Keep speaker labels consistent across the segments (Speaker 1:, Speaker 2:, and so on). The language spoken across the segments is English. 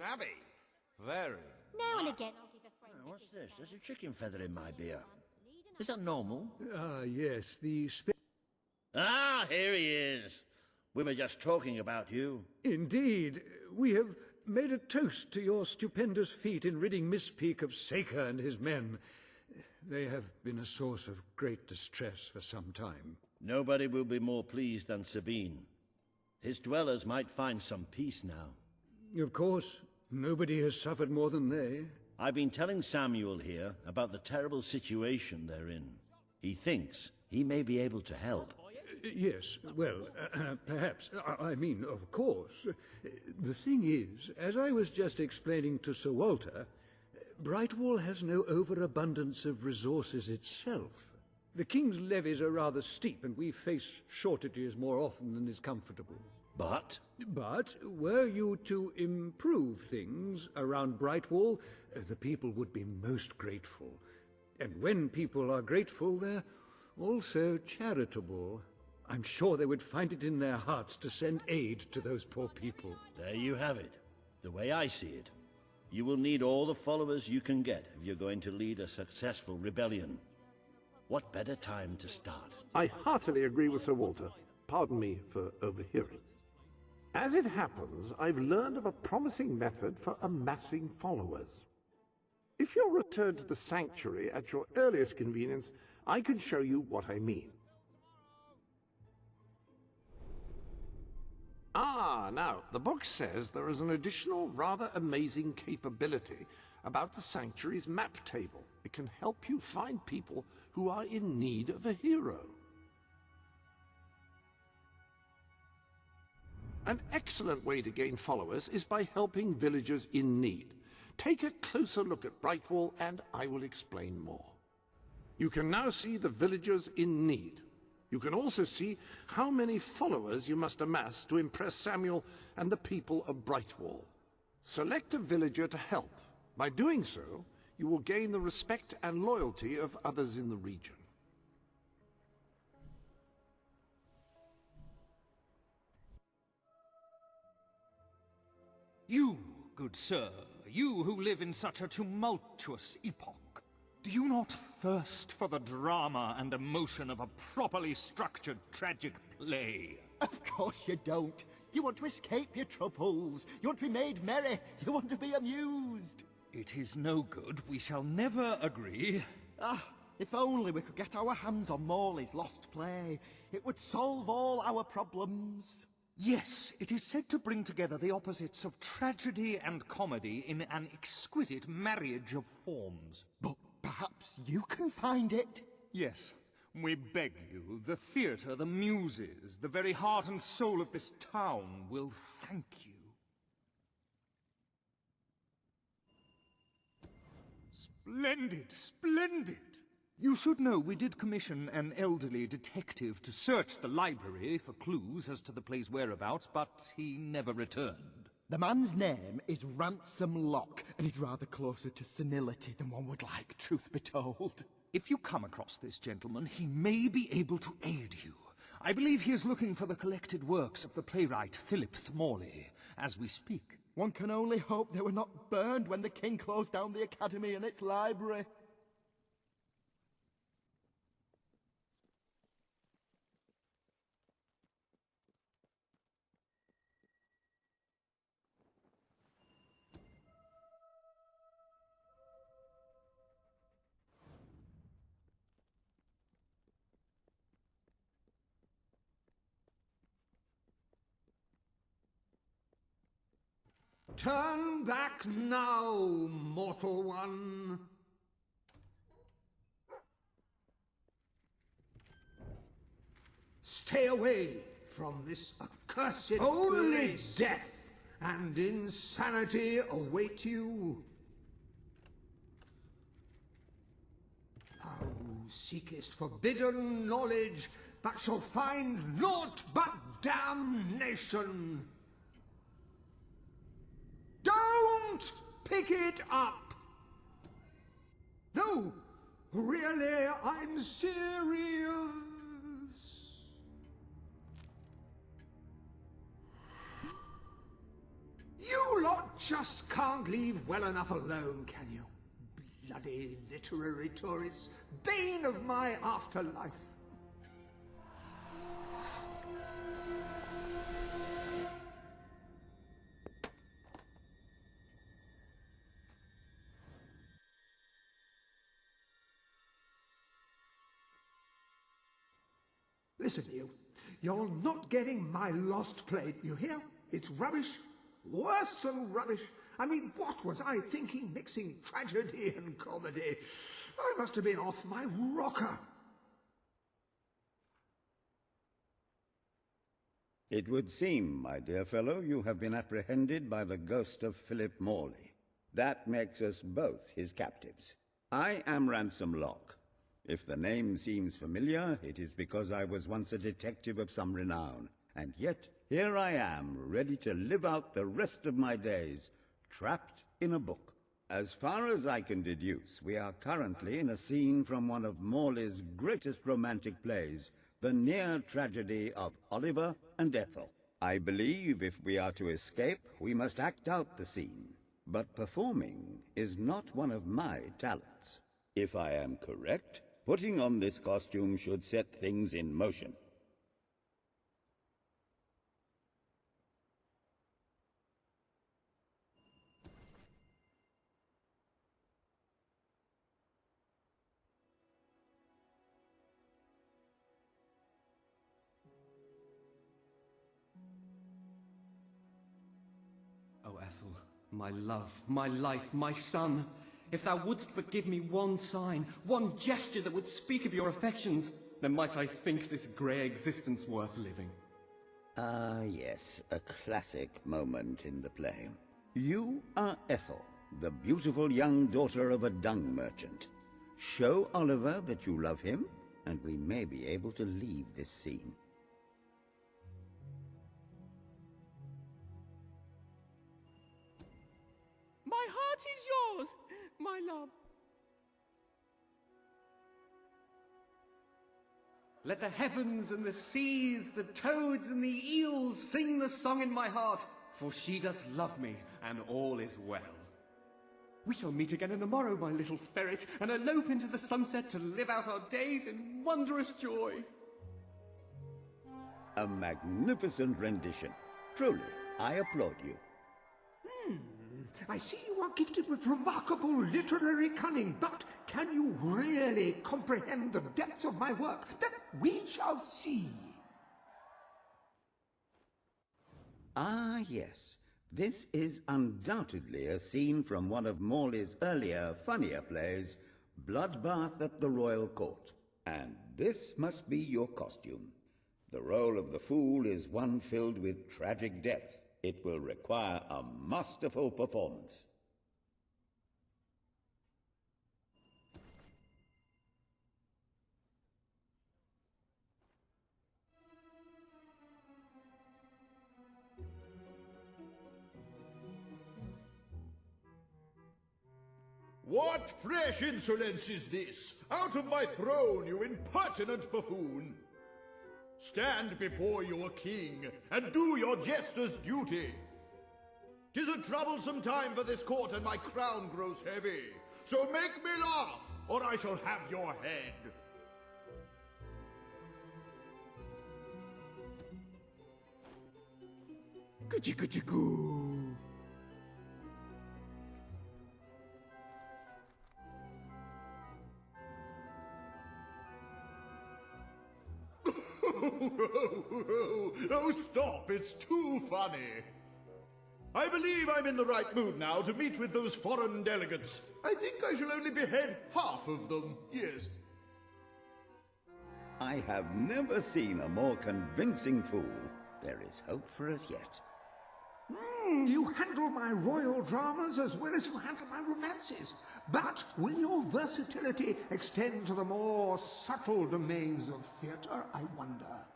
Speaker 1: shabby. Very.
Speaker 2: Now and again, I'll give a friend.
Speaker 3: What's this? There's a chicken feather in my beer. Is that normal?
Speaker 4: Yes,
Speaker 3: Ah, here he is. We were just talking about you.
Speaker 4: Indeed. We have made a toast to your stupendous feat in ridding Misspeak of Saker and his men. They have been a source of great distress for some time.
Speaker 3: Nobody will be more pleased than Sabine. His dwellers might find some peace now.
Speaker 4: Of course, nobody has suffered more than they.
Speaker 3: I've been telling Samuel here about the terrible situation they're in. He thinks he may be able to help.
Speaker 4: Yes, well, perhaps. I mean, of course. The thing is, as I was just explaining to Sir Walter, Brightwall has no overabundance of resources itself. The King's levies are rather steep, and we face shortages more often than is comfortable.
Speaker 3: But
Speaker 4: were you to improve things around Brightwall, the people would be most grateful. And when people are grateful, they're also charitable. I'm sure they would find it in their hearts to send aid to those poor people.
Speaker 3: there you have it. The way I see it, you will need all the followers you can get if you're going to lead a successful rebellion. What better time to start?
Speaker 5: I heartily agree with Sir Walter. Pardon me for overhearing. As it happens, I've learned of a promising method for amassing followers. If you'll return to the sanctuary at your earliest convenience, I can show you what I mean. Now, the book says there is an additional rather amazing capability about the sanctuary's map table. It can help you find people who are in need of a hero. An excellent way to gain followers is by helping villagers in need. Take a closer look at Brightwall and I will explain more. You can now see the villagers in need. You can also see how many followers you must amass to impress Samuel and the people of Brightwall. Select a villager to help. By doing so, you will gain the respect and loyalty of others in the region.
Speaker 6: You, good sir, you who live in such a tumultuous epoch, do you not thirst for the drama and emotion of a properly structured tragic play?
Speaker 7: Of course you don't. You want to escape your troubles. You want to be made merry. You want to be amused.
Speaker 6: It is no good. We shall never agree.
Speaker 7: If only we could get our hands on Morley's lost play. It would solve all our problems.
Speaker 6: Yes, it is said to bring together the opposites of tragedy and comedy in an exquisite marriage of forms.
Speaker 7: But perhaps you can find it?
Speaker 6: Yes, we beg you. The theatre, the muses, the very heart and soul of this town will thank you. Splendid, splendid! You should know we did commission an elderly detective to search the library for clues as to the play's whereabouts, but he never returned.
Speaker 7: The man's name is Ransom Locke, and he's rather closer to senility than one would like, truth be told.
Speaker 6: If you come across this gentleman, he may be able to aid you. I believe he is looking for the collected works of the playwright Philip Morley, as we speak.
Speaker 7: One can only hope they were not burned when the king closed down the academy and its library.
Speaker 8: Turn back now, mortal one. Stay away from this accursed Only place. Death and insanity await you. Thou seekest forbidden knowledge, but shall find naught but damnation. Don't pick it up! No, really, I'm serious. You lot just can't leave well enough alone, can you? Bloody literary tourists, bane of my afterlife. Listen, you. You're not getting my lost plate, you hear? It's rubbish. Worse than rubbish. I mean, what was I thinking mixing tragedy and comedy? I must have been off my rocker.
Speaker 1: It would seem, my dear fellow, you have been apprehended by the ghost of Philip Morley. That makes us both his captives. I am Ransom Locke. If the name seems familiar, it is because I was once a detective of some renown. And yet, here I am, ready to live out the rest of my days, trapped in a book. As far as I can deduce, we are currently in a scene from one of Morley's greatest romantic plays, the near tragedy of Oliver and Ethel. I believe if we are to escape, we must act out the scene. But performing is not one of my talents. If I am correct, putting on this costume should set things in motion.
Speaker 9: O Ethel, my love, my life, my son, if thou wouldst but give me one sign, one gesture that would speak of your affections, then might I think this grey existence worth living.
Speaker 1: Ah, yes, a classic moment in the play. You are Ethel, the beautiful young daughter of a dung merchant. Show Oliver that you love him, and we may be able to leave this scene.
Speaker 10: My heart is yours, my love.
Speaker 9: Let the heavens and the seas, the toads and the eels sing the song in my heart, for she doth love me, and all is well. We shall meet again in the morrow, my little ferret, and elope into the sunset to live out our days in wondrous joy.
Speaker 1: A magnificent rendition. Truly, I applaud you.
Speaker 8: I see you are gifted with remarkable literary cunning, but can you really comprehend the depths of my work? That we shall see.
Speaker 1: Ah, yes. This is undoubtedly a scene from one of Morley's earlier, funnier plays, Bloodbath at the Royal Court. And this must be your costume. The role of the fool is one filled with tragic depth. It will require a masterful performance.
Speaker 11: What fresh insolence is this? Out of my throne, you impertinent buffoon! Stand before your king, and do your jester's duty. 'Tis a troublesome time for this court, and my crown grows heavy. So make me laugh, or I shall have your head.
Speaker 9: Kuchi-kuchi-goo.
Speaker 11: Oh, stop, it's too funny. I believe I'm in the right mood now to meet with those foreign delegates. I think I shall only behead half of them, yes.
Speaker 1: I have never seen a more convincing fool. There is hope for us yet.
Speaker 8: You handle my royal dramas as well as you handle my romances. But will your versatility extend to the more subtle domains of theatre, I wonder?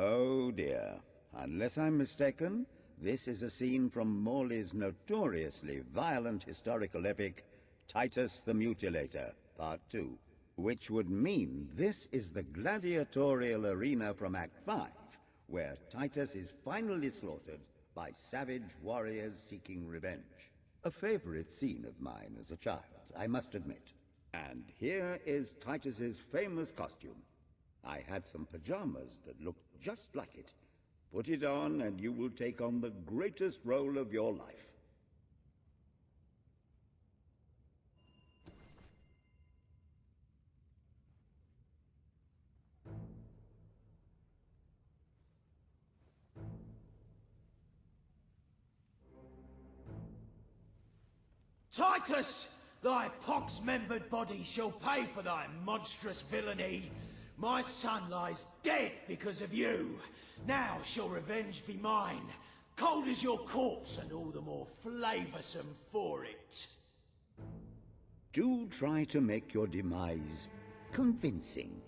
Speaker 1: Oh dear. Unless I'm mistaken, this is a scene from Morley's notoriously violent historical epic, Titus the Mutilator, Part 2, which would mean this is the gladiatorial arena from Act 5, where Titus is finally slaughtered by savage warriors seeking revenge. A favorite scene of mine as a child, I must admit. And here is Titus's famous costume. I had some pajamas that looked just like it. Put it on and you will take on the greatest role of your life.
Speaker 12: Titus! Thy pox-membered body shall pay for thy monstrous villainy. My son lies dead because of you. Now shall revenge be mine. Cold as your corpse and all the more flavoursome for it.
Speaker 1: Do try to make your demise convincing.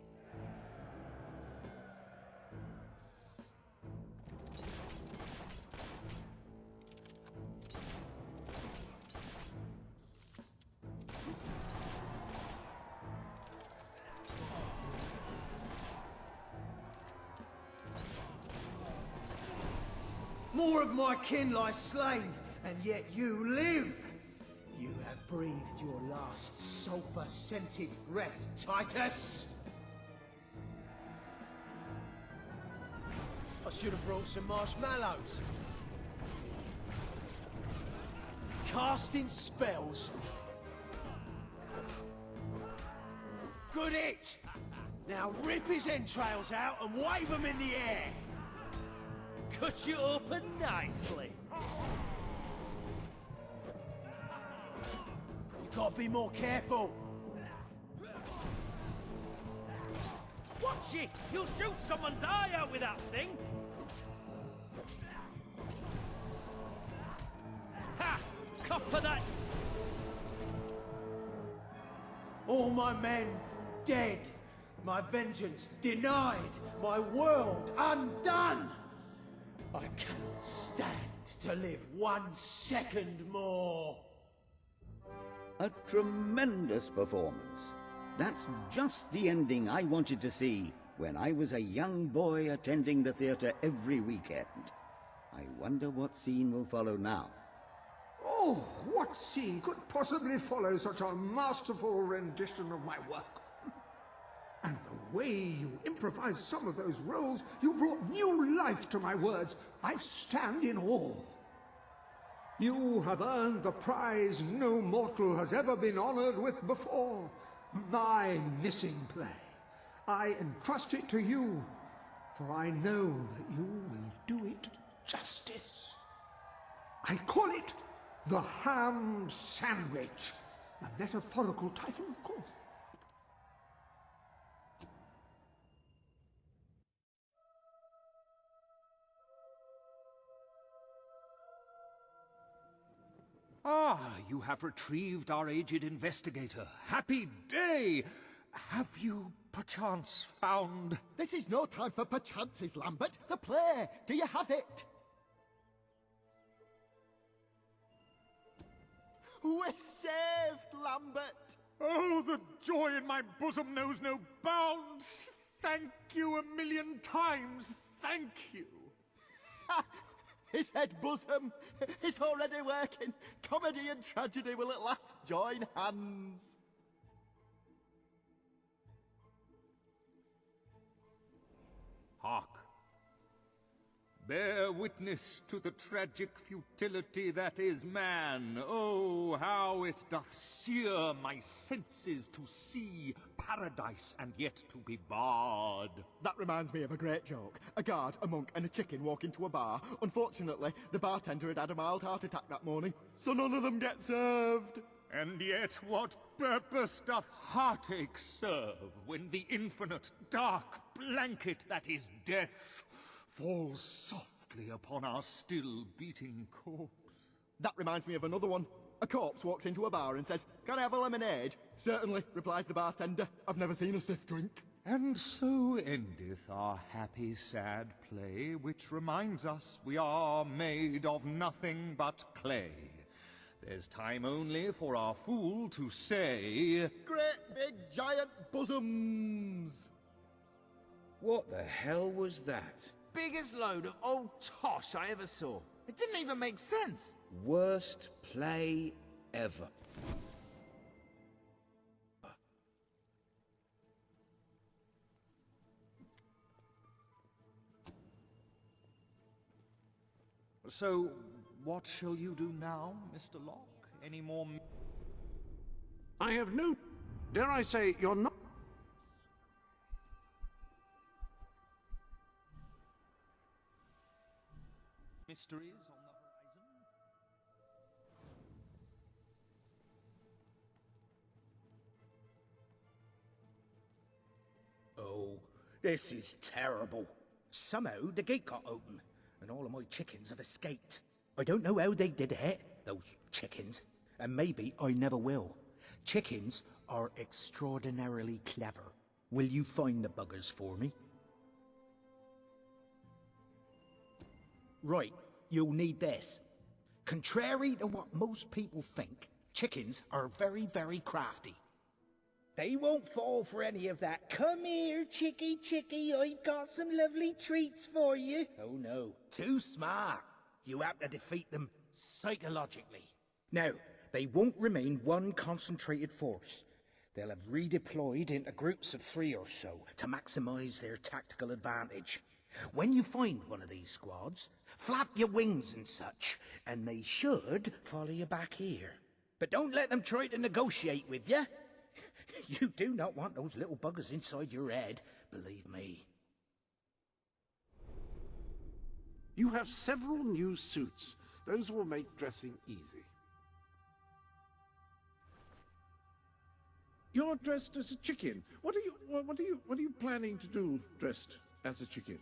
Speaker 12: More of my kin lie slain, and yet you live. You have breathed your last sulphur-scented breath, Titus. I should have brought some marshmallows. Casting spells. Good hit! Now rip his entrails out and wave them in the air. Cut you open nicely. You gotta be more careful.
Speaker 10: Watch it! You'll shoot someone's eye out with that thing! Ha! Cop for that!
Speaker 12: All my men dead. My vengeance denied. My world undone. I cannot stand to live 1 second more.
Speaker 1: A tremendous performance. That's just the ending I wanted to see when I was a young boy attending the theatre every weekend. I wonder what scene will follow now.
Speaker 8: Oh, what scene could possibly follow such a masterful rendition of my work? And the way you improvised some of those roles, you brought new life to my words. I stand in awe. You have earned the prize no mortal has ever been honored with before. My missing play. I entrust it to you, for I know that you will do it justice. I call it The Ham Sandwich. A metaphorical title, of course.
Speaker 6: Ah, you have retrieved our aged investigator. Happy day! Have you, perchance, found...
Speaker 7: This is no time for perchances, Lambert. The play! Do you have it? We're saved, Lambert!
Speaker 6: Oh, the joy in my bosom knows no bounds! Thank you 1,000,000 times! Thank you!
Speaker 7: His head bosom! It's already working! Comedy and tragedy will at last join hands!
Speaker 6: Hark! Bear witness to the tragic futility that is man. Oh, how it doth sear my senses to see paradise and yet to be barred.
Speaker 7: That reminds me of a great joke. A guard, a monk, and a chicken walk into a bar. Unfortunately, the bartender had had a mild heart attack that morning, so none of them get served.
Speaker 6: And yet what purpose doth heartache serve when the infinite dark blanket that is death falls softly upon our still beating corpse?
Speaker 7: That reminds me of another one. A corpse walks into a bar and says, "Can I have a lemonade?" "Certainly," replies the bartender. "I've never seen a stiff drink."
Speaker 6: And so endeth our happy sad play, which reminds us we are made of nothing but clay. There's time only for our fool to say,
Speaker 7: "Great big giant bosoms!"
Speaker 13: What the hell was that?
Speaker 10: Biggest load of old tosh I ever saw.
Speaker 12: It didn't even make sense.
Speaker 13: Worst play ever.
Speaker 6: So, what shall you do now, Mr. Locke? Any more...
Speaker 5: I have no... Dare I say, you're not...
Speaker 6: mysteries on the horizon?
Speaker 12: Oh, this is terrible. Somehow the gate got open, and all of my chickens have escaped. I don't know how they did it, those chickens, and maybe I never will. Chickens are extraordinarily clever. Will you find the buggers for me? Right, you'll need this. Contrary to what most people think, chickens are very, very crafty. They won't fall for any of that. Come here, chickie, chickie, I've got some lovely treats for you. Oh no, too smart. You have to defeat them psychologically. Now, they won't remain one concentrated force. They'll have redeployed into groups of 3 or so to maximize their tactical advantage. When you find one of these squads, flap your wings and such, and they should follow you back here. But don't let them try to negotiate with you. You do not want those little buggers inside your head, believe me.
Speaker 5: You have several new suits. Those will make dressing easy. You're dressed as a chicken. What are you planning to do dressed as a chicken?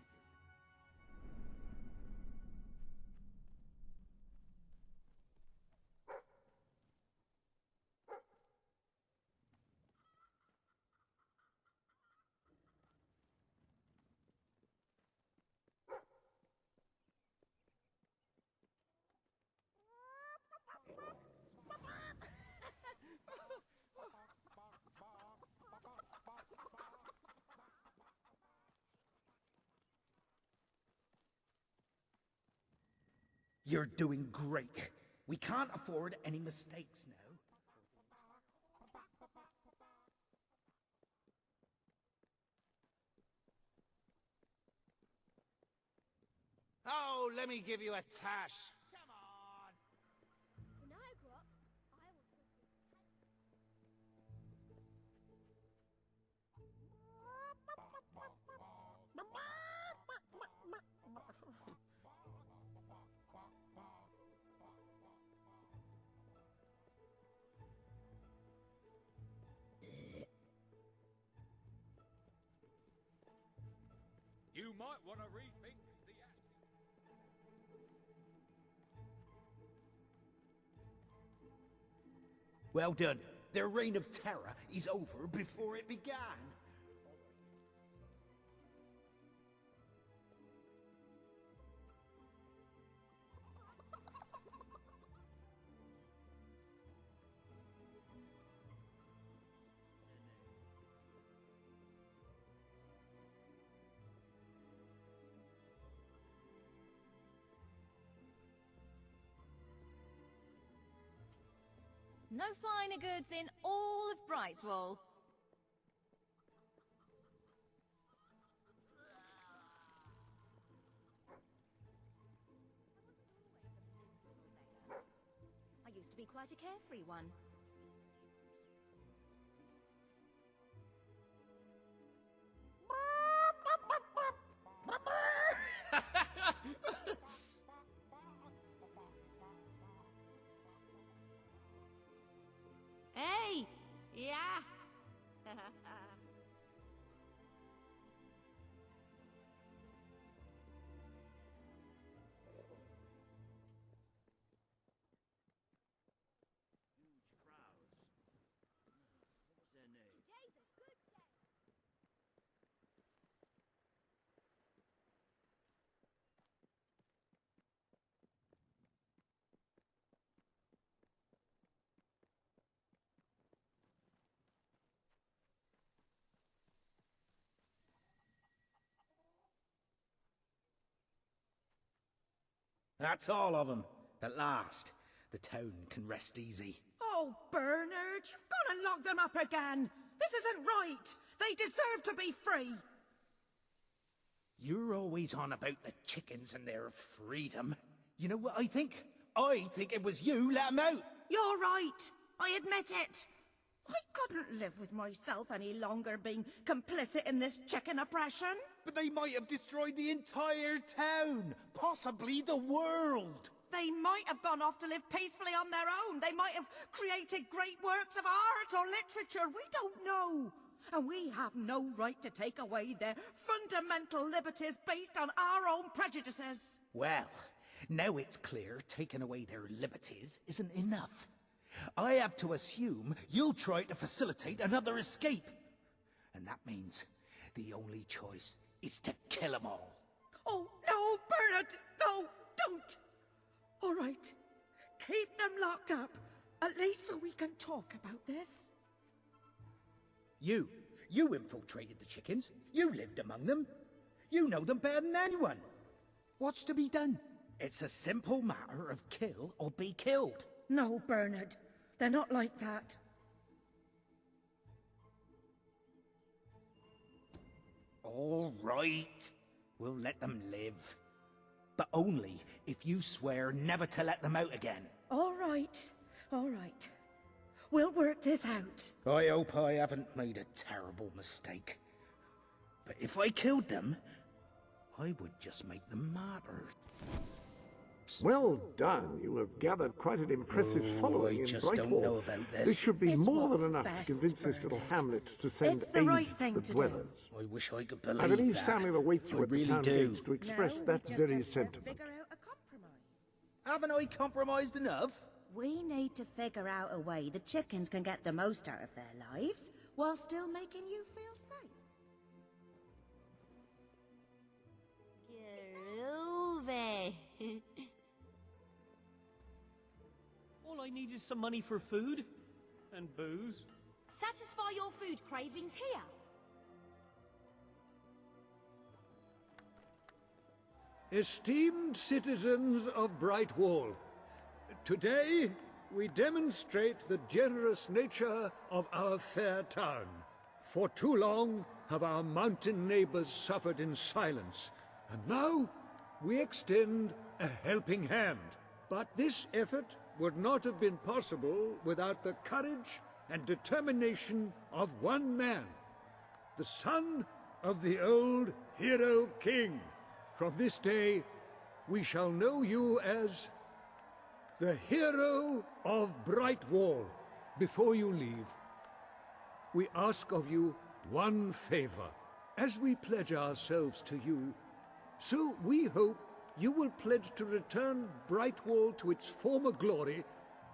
Speaker 12: You're doing great. We can't afford any mistakes now.
Speaker 10: Oh, let me give you a tash. Come on.
Speaker 2: When I grow up, I want to go to
Speaker 10: You might want to rethink the act.
Speaker 12: Well done. Their reign of terror is over before it began.
Speaker 2: No finer goods in all of Brightwall. I used to be quite a carefree one. Hey! Yeah! Today's a good day.
Speaker 12: That's all of them. At last, the town can rest easy.
Speaker 14: Oh, Bernard, you've got to lock them up again. This isn't right. They deserve to be free.
Speaker 12: You're always on about the chickens and their freedom. You know what I think? I think it was you let them out.
Speaker 14: You're right. I admit it. I couldn't live with myself any longer being complicit in this chicken oppression.
Speaker 12: But they might have destroyed the entire town, possibly the world.
Speaker 14: They might have gone off to live peacefully on their own. They might have created great works of art or literature. We don't know. And we have no right to take away their fundamental liberties based on our own prejudices.
Speaker 12: Well, now it's clear taking away their liberties isn't enough. I have to assume you'll try to facilitate another escape. And that means the only choice is to kill them all.
Speaker 14: Oh, no, Bernard! No, don't! All right, keep them locked up, at least so we can talk about this.
Speaker 12: You infiltrated the chickens. You lived among them. You know them better than anyone. What's to be done? It's a simple matter of kill or be killed.
Speaker 14: No, Bernard, they're not like that.
Speaker 12: All right, we'll let them live. But only if you swear never to let them out again.
Speaker 14: All right. We'll work this out.
Speaker 12: I hope I haven't made a terrible mistake. But if I killed them, I would just make them martyrs.
Speaker 5: Well done. You have gathered quite an impressive following
Speaker 12: I
Speaker 5: in
Speaker 12: just
Speaker 5: Brightwall.
Speaker 12: don't know about this.
Speaker 5: This should be
Speaker 14: It's
Speaker 5: more
Speaker 14: what's
Speaker 5: than enough
Speaker 14: best,
Speaker 5: to convince this little hamlet to send
Speaker 14: It's the
Speaker 5: aid
Speaker 14: right
Speaker 5: to
Speaker 14: thing
Speaker 5: the
Speaker 14: to do.
Speaker 5: dwellers.
Speaker 12: I wish I could believe
Speaker 5: I believe
Speaker 12: that.
Speaker 5: Samuel awaits you
Speaker 12: I
Speaker 5: at the
Speaker 12: really
Speaker 5: town
Speaker 12: do.
Speaker 5: gates to express
Speaker 14: Now we
Speaker 5: that
Speaker 14: just
Speaker 5: very
Speaker 14: have to
Speaker 5: sentiment.
Speaker 14: figure out a compromise.
Speaker 12: Haven't I compromised enough?
Speaker 15: We need to figure out a way the chickens can get the most out of their lives while still making you feel safe.
Speaker 2: Groovy.
Speaker 10: All I need is some money for food and booze.
Speaker 2: Satisfy your food cravings here.
Speaker 4: Esteemed citizens of Brightwall, today we demonstrate the generous nature of our fair town. For too long have our mountain neighbors suffered in silence, and now we extend a helping hand. But this effort would not have been possible without the courage and determination of one man, the son of the old hero king. From this day, we shall know you as the hero of Brightwall. Before you leave, we ask of you one favor. As we pledge ourselves to you, so we hope you will pledge to return Brightwall to its former glory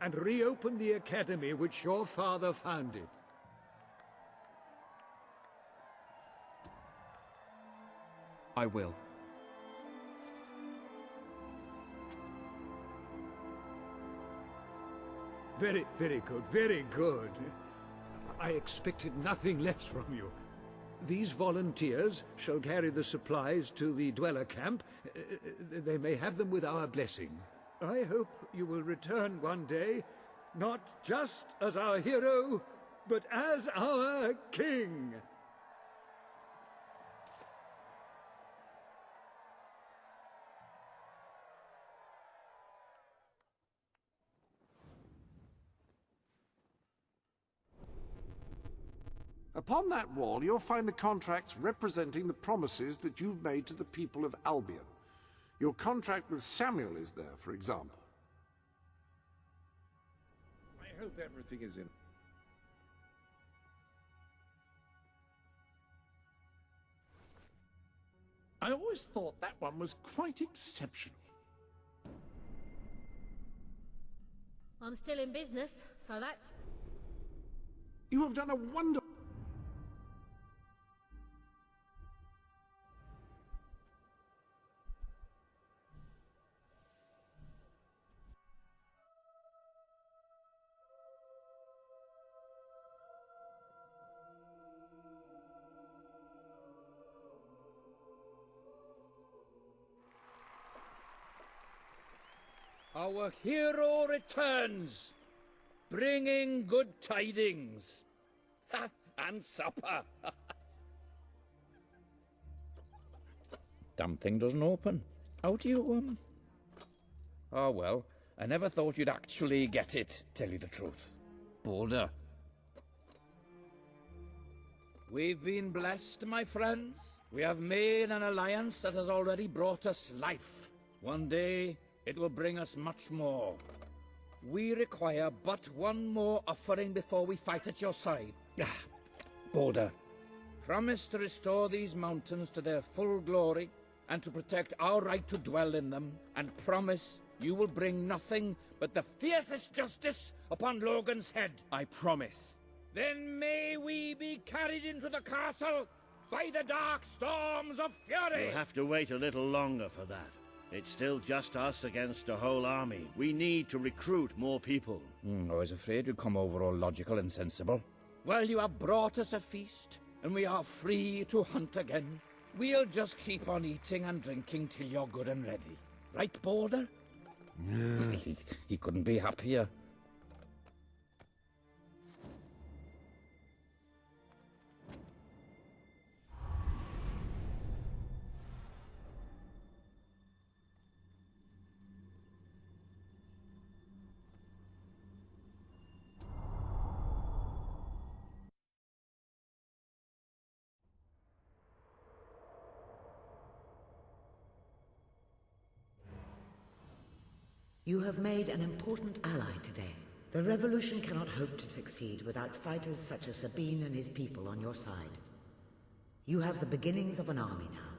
Speaker 4: and reopen the academy which your father founded.
Speaker 16: I will.
Speaker 4: Very, very good, very good. I expected nothing less from you. These volunteers shall carry the supplies to the dweller camp. They may have them with our blessing. I hope you will return one day, not just as our hero, but as our king.
Speaker 5: Upon that wall, you'll find the contracts representing the promises that you've made to the people of Albion. Your contract with Samuel is there, for example.
Speaker 11: I hope everything is in. I always thought that one was quite exceptional.
Speaker 2: I'm still in business, so that's...
Speaker 5: You have done a wonderful...
Speaker 13: Our hero returns, bringing good tidings. Ha! And supper. Damn thing doesn't open. How do you, Oh, well, I never thought you'd actually get it, tell you the truth. Boulder. We've been blessed, my friends. We have made an alliance that has already brought us life. One day, it will bring us much more. We require but one more offering before we fight at your side. Boulder. Promise to restore these mountains to their full glory and to protect our right to dwell in them, and promise you will bring nothing but the fiercest justice upon Logan's head.
Speaker 16: I promise.
Speaker 13: Then may we be carried into the castle by the dark storms of fury!
Speaker 3: You'll have to wait a little longer for that. It's still just us against a whole army. We need to recruit more people.
Speaker 13: I was afraid you'd come over all logical and sensible. Well, you have brought us a feast, and we are free to hunt again. We'll just keep on eating and drinking till you're good and ready. Right, Boulder? He couldn't be happier.
Speaker 17: You have made an important ally today. The revolution cannot hope to succeed without fighters such as Sabine and his people on your side. You have the beginnings of an army now.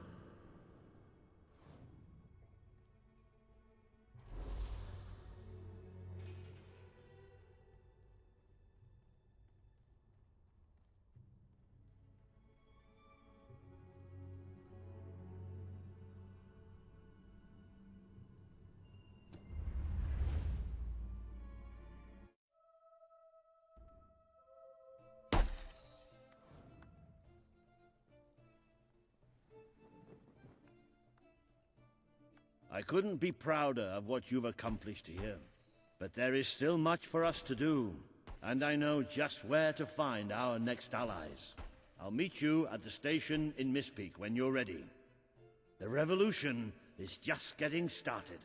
Speaker 3: I couldn't be prouder of what you've accomplished here. But there is still much for us to do, and I know just where to find our next allies. I'll meet you at the station in Mistpeak when you're ready. The revolution is just getting started.